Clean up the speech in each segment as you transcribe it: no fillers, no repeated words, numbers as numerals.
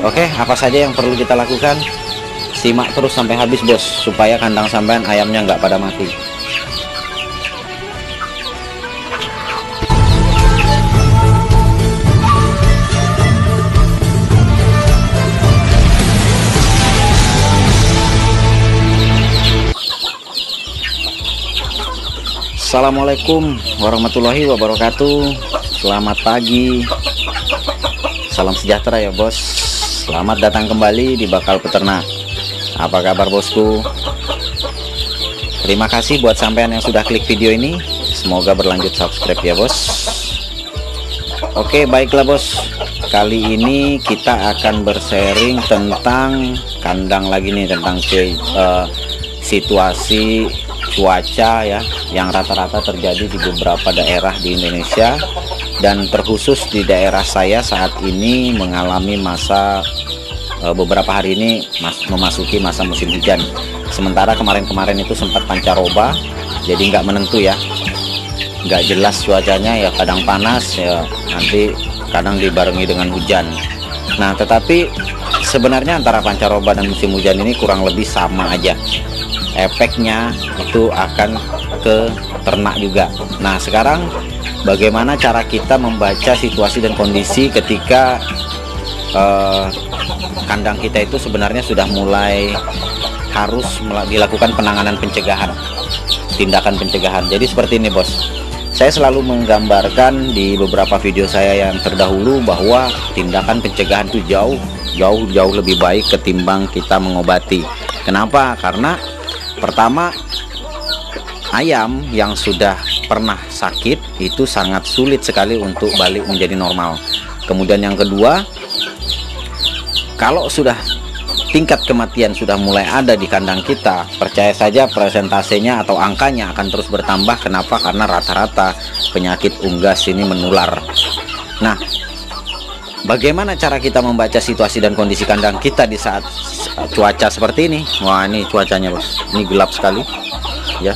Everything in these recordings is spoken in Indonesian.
Oke, apa saja yang perlu kita lakukan? Simak terus sampai habis bos, supaya kandang sampean ayamnya nggak pada mati. Assalamualaikum warahmatullahi wabarakatuh. Selamat pagi, salam sejahtera ya bos. Selamat datang kembali di Bakal Peternak. Apa kabar bosku? Terima kasih buat sampean yang sudah klik video ini. Semoga berlanjut subscribe ya bos. Oke, baiklah bos, kali ini kita akan bersharing tentang kandang lagi nih, tentang situasi cuaca ya, yang rata-rata terjadi di beberapa daerah di Indonesia, dan terkhusus di daerah saya saat ini mengalami masa beberapa hari ini memasuki masa musim hujan. Sementara kemarin-kemarin itu sempat pancaroba, jadi nggak menentu ya, nggak jelas cuacanya ya, kadang panas ya, nanti kadang dibarengi dengan hujan. Nah, tetapi sebenarnya antara pancaroba dan musim hujan ini kurang lebih sama aja. Efeknya itu akan ke ternak juga. Nah, sekarang bagaimana cara kita membaca situasi dan kondisi ketika kandang kita itu sebenarnya sudah mulai harus dilakukan penanganan pencegahan, tindakan pencegahan. Jadi seperti ini bos, saya selalu menggambarkan di beberapa video saya yang terdahulu bahwa tindakan pencegahan itu jauh lebih baik ketimbang kita mengobati. Kenapa? Karena pertama, ayam yang sudah pernah sakit itu sangat sulit sekali untuk balik menjadi normal. Kemudian yang kedua, kalau sudah tingkat kematian sudah mulai ada di kandang kita, percaya saja persentasenya atau angkanya akan terus bertambah. Kenapa? Karena rata-rata penyakit unggas ini menular. Nah, bagaimana cara kita membaca situasi dan kondisi kandang kita di saat cuaca seperti ini? Wah, ini cuacanya bos, ini gelap sekali ya,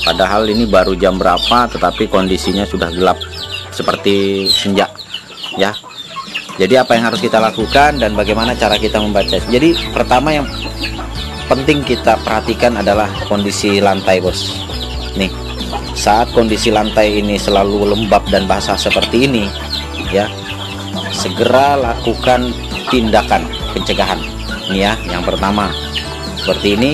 padahal ini baru jam berapa tetapi kondisinya sudah gelap seperti senja ya. Jadi apa yang harus kita lakukan dan bagaimana cara kita membaca? Jadi pertama yang penting kita perhatikan adalah kondisi lantai bos. Nih, saat kondisi lantai ini selalu lembab dan basah seperti ini ya, segera lakukan tindakan pencegahan. Ini ya, yang pertama seperti ini.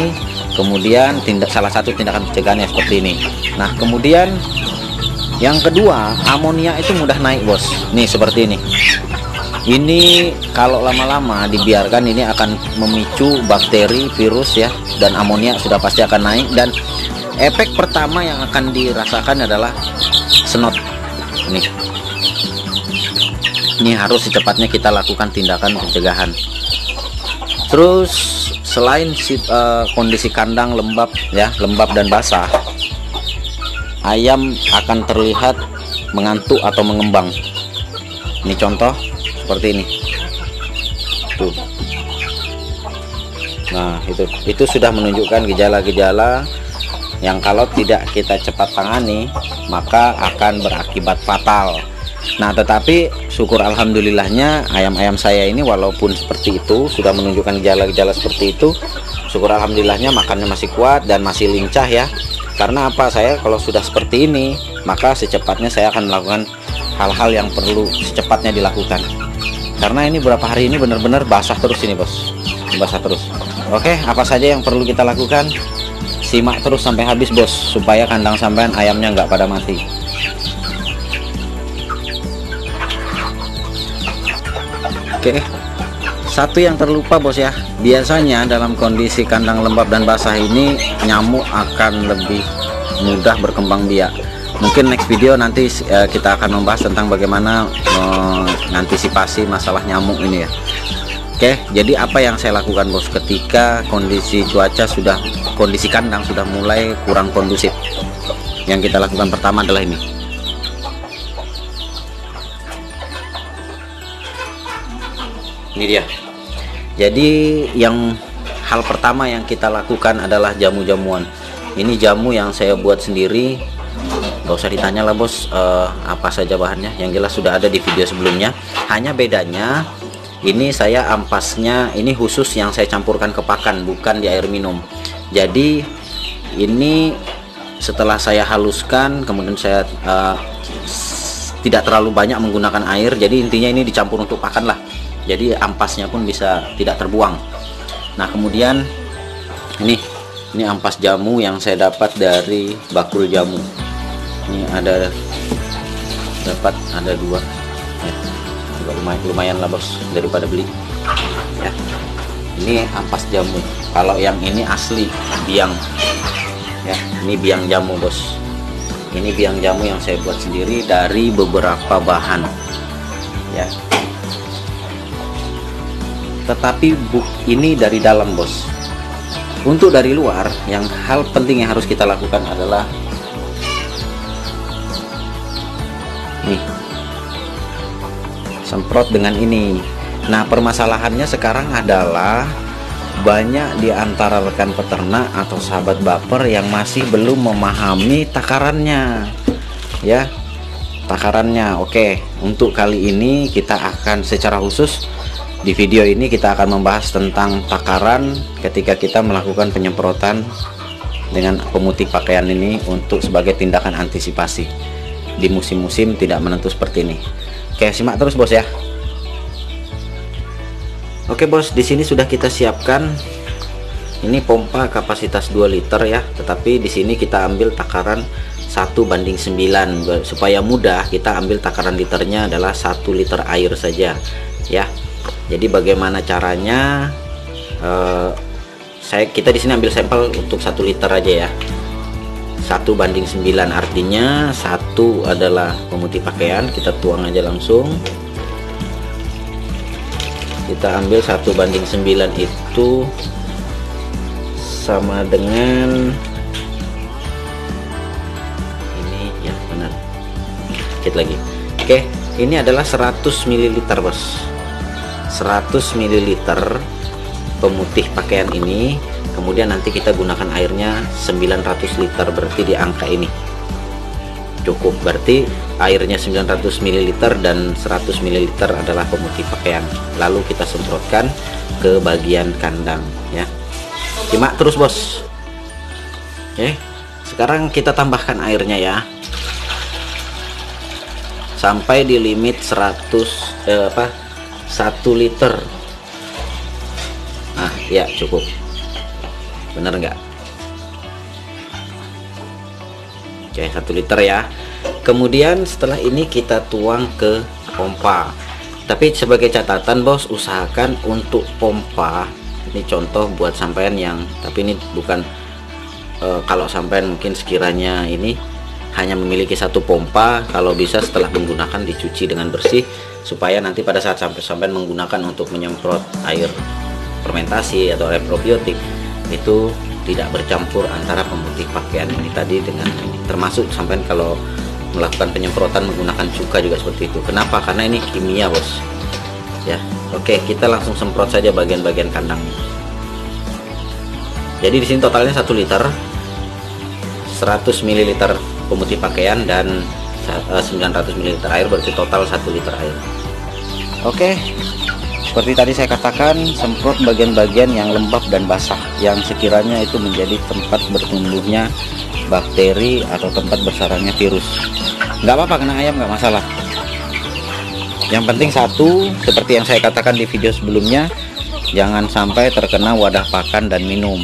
Kemudian salah satu tindakan pencegahannya seperti ini. Nah, kemudian yang kedua, amonia itu mudah naik bos. Nih seperti ini. Ini kalau lama-lama dibiarkan ini akan memicu bakteri, virus ya, dan amonia sudah pasti akan naik. Dan efek pertama yang akan dirasakan adalah senot. Ini harus secepatnya kita lakukan tindakan pencegahan. Terus selain kondisi kandang lembab ya, lembab dan basah, ayam akan terlihat mengantuk atau mengembang. Ini contoh seperti ini tuh. Nah, itu sudah menunjukkan gejala-gejala yang kalau tidak kita cepat tangani maka akan berakibat fatal. Nah, tetapi syukur alhamdulillahnya ayam-ayam saya ini walaupun seperti itu sudah menunjukkan gejala-gejala seperti itu, syukur alhamdulillahnya makannya masih kuat dan masih lincah ya. Karena apa? Saya kalau sudah seperti ini maka secepatnya saya akan melakukan hal-hal yang perlu secepatnya dilakukan. Karena ini beberapa hari ini benar-benar basah terus ini bos, basah terus. Oke, apa saja yang perlu kita lakukan? Simak terus sampai habis bos, supaya kandang sampean ayamnya nggak pada mati. Oke, satu yang terlupa bos ya, biasanya dalam kondisi kandang lembab dan basah ini nyamuk akan lebih mudah berkembang biak. Mungkin next video nanti kita akan membahas tentang bagaimana mengantisipasi masalah nyamuk ini ya. Oke, jadi apa yang saya lakukan bos ketika kondisi cuaca kondisi kandang sudah mulai kurang kondusif? Yang kita lakukan pertama adalah ini. Ini dia. Jadi hal pertama yang kita lakukan adalah jamu-jamuan. Ini jamu yang saya buat sendiri, gak usah ditanya lah bos apa saja bahannya, yang jelas sudah ada di video sebelumnya. Hanya bedanya Ini saya ampasnya ini khusus yang saya campurkan ke pakan, bukan di air minum. Jadi ini setelah saya haluskan, kemudian saya tidak terlalu banyak menggunakan air. Jadi intinya ini dicampur untuk pakan lah. Jadi ampasnya pun bisa tidak terbuang. Nah kemudian ini ampas jamu yang saya dapat dari bakul jamu. Ini ada 2 ya, lumayan lah bos, daripada beli ya. Ini ampas jamu. Kalau yang ini asli biang ya, ini biang jamu bos. Ini biang jamu yang saya buat sendiri dari beberapa bahan ya, tetapi ini dari dalam bos. Untuk dari luar, yang hal penting yang harus kita lakukan adalah nih, semprot dengan ini. Nah permasalahannya sekarang adalah banyak di antara rekan peternak atau sahabat baper yang masih belum memahami takarannya ya, takarannya. Oke, untuk kali ini kita akan secara khusus di video ini kita akan membahas tentang takaran ketika kita melakukan penyemprotan dengan pemutih pakaian ini untuk sebagai tindakan antisipasi di musim-musim tidak menentu seperti ini. Oke, simak terus bos ya. Oke bos, di sini sudah kita siapkan ini pompa kapasitas 2 liter ya, tetapi di sini kita ambil takaran 1:9 supaya mudah. Kita ambil takaran liternya adalah 1 liter air saja ya. Jadi bagaimana caranya? Kita di sini ambil sampel untuk 1 liter aja ya. 1:9 artinya 1 adalah pemutih pakaian, kita tuang aja langsung. Kita ambil 1:9 itu sama dengan ini ya, benar. Dikit lagi. Oke, ini adalah 100 ml bos. 100 ml pemutih pakaian ini, kemudian nanti kita gunakan airnya 900 liter, berarti di angka ini cukup. Berarti airnya 900 ml dan 100 ml adalah pemutih pakaian. Lalu kita semprotkan ke bagian kandang ya. Simak terus bos. Oke, sekarang kita tambahkan airnya ya, sampai di limit 1 liter. Nah ya cukup, bener nggak? Oke, 1 liter ya. Kemudian setelah ini kita tuang ke pompa. Tapi sebagai catatan bos, usahakan untuk pompa ini contoh buat sampean yang, tapi ini bukan kalau sampean mungkin sekiranya ini hanya memiliki 1 pompa, kalau bisa setelah menggunakan dicuci dengan bersih, supaya nanti pada saat sampean menggunakan untuk menyemprot air fermentasi atau air probiotik itu tidak bercampur antara pemutih pakaian ini tadi dengan ini. Termasuk sampean kalau melakukan penyemprotan menggunakan cuka juga seperti itu. Kenapa? Karena ini kimia bos ya. Oke, kita langsung semprot saja bagian-bagian kandang. Jadi di sini totalnya 1 liter, 100 ml pemutih pakaian dan 900 ml air, berarti total 1 liter air. Oke, seperti tadi saya katakan, semprot bagian-bagian yang lembab dan basah, yang sekiranya itu menjadi tempat bertumbuhnya bakteri atau tempat bersarangnya virus. Nggak apa-apa kena ayam, nggak masalah. Yang penting satu, seperti yang saya katakan di video sebelumnya, jangan sampai terkena wadah pakan dan minum.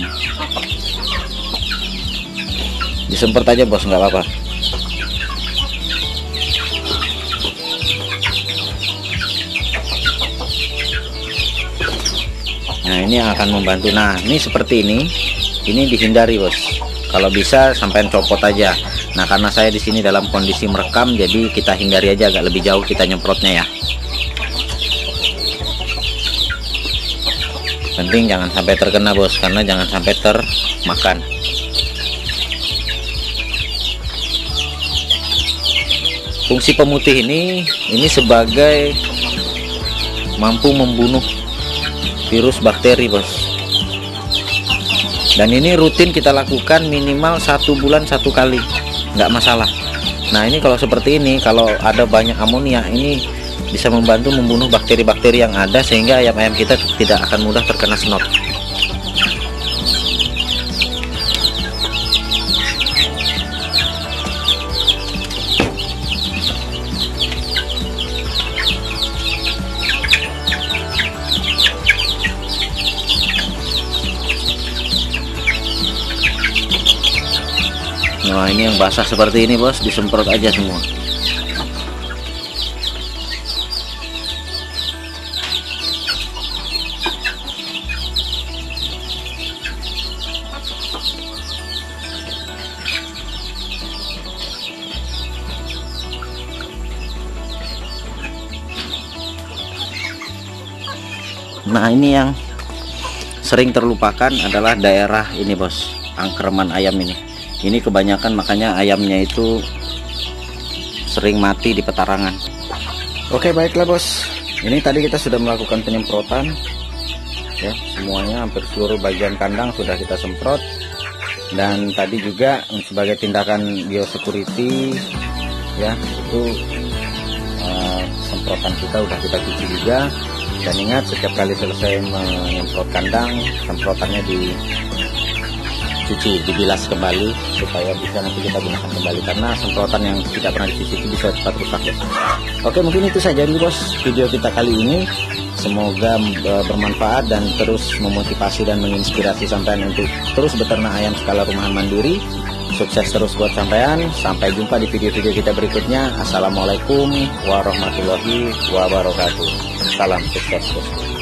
Disemprot aja bos, nggak apa-apa. Nah ini yang akan membantu. Nah ini seperti ini dihindari bos. Kalau bisa sampai copot aja. Nah karena saya di sini dalam kondisi merekam, jadi kita hindari aja, agak lebih jauh kita nyemprotnya ya. Penting jangan sampai terkena bos, karena jangan sampai termakan. Fungsi pemutih ini sebagai mampu membunuh virus bakteri bos. Dan ini rutin kita lakukan minimal 1 bulan 1 kali, nggak masalah. Nah ini kalau seperti ini, kalau ada banyak amonia, ini bisa membantu membunuh bakteri-bakteri yang ada sehingga ayam-ayam kita tidak akan mudah terkena snot. Nah, ini yang basah seperti ini bos, disemprot aja semua. Nah, ini yang sering terlupakan adalah daerah ini bos, angkerman ayam ini. Ini kebanyakan makanya ayamnya itu sering mati di petarangan. Oke, baiklah bos. Ini tadi kita sudah melakukan penyemprotan. Ya, semuanya hampir seluruh bagian kandang sudah kita semprot. Dan tadi juga sebagai tindakan biosecurity, ya itu semprotan kita udah kita cuci juga. Dan ingat, setiap kali selesai menyemprot kandang, semprotannya dicuci, dibilas kembali supaya bisa nanti kita gunakan kembali, karena semprotan yang tidak pernah dicuci itu bisa cepat rusak ya. Oke, mungkin itu saja dulu bos video kita kali ini. Semoga bermanfaat dan terus memotivasi dan menginspirasi sampean untuk terus beternak ayam skala rumahan mandiri. Sukses terus buat sampean. Sampai jumpa di video-video kita berikutnya. Assalamualaikum warahmatullahi wabarakatuh. Salam sukses.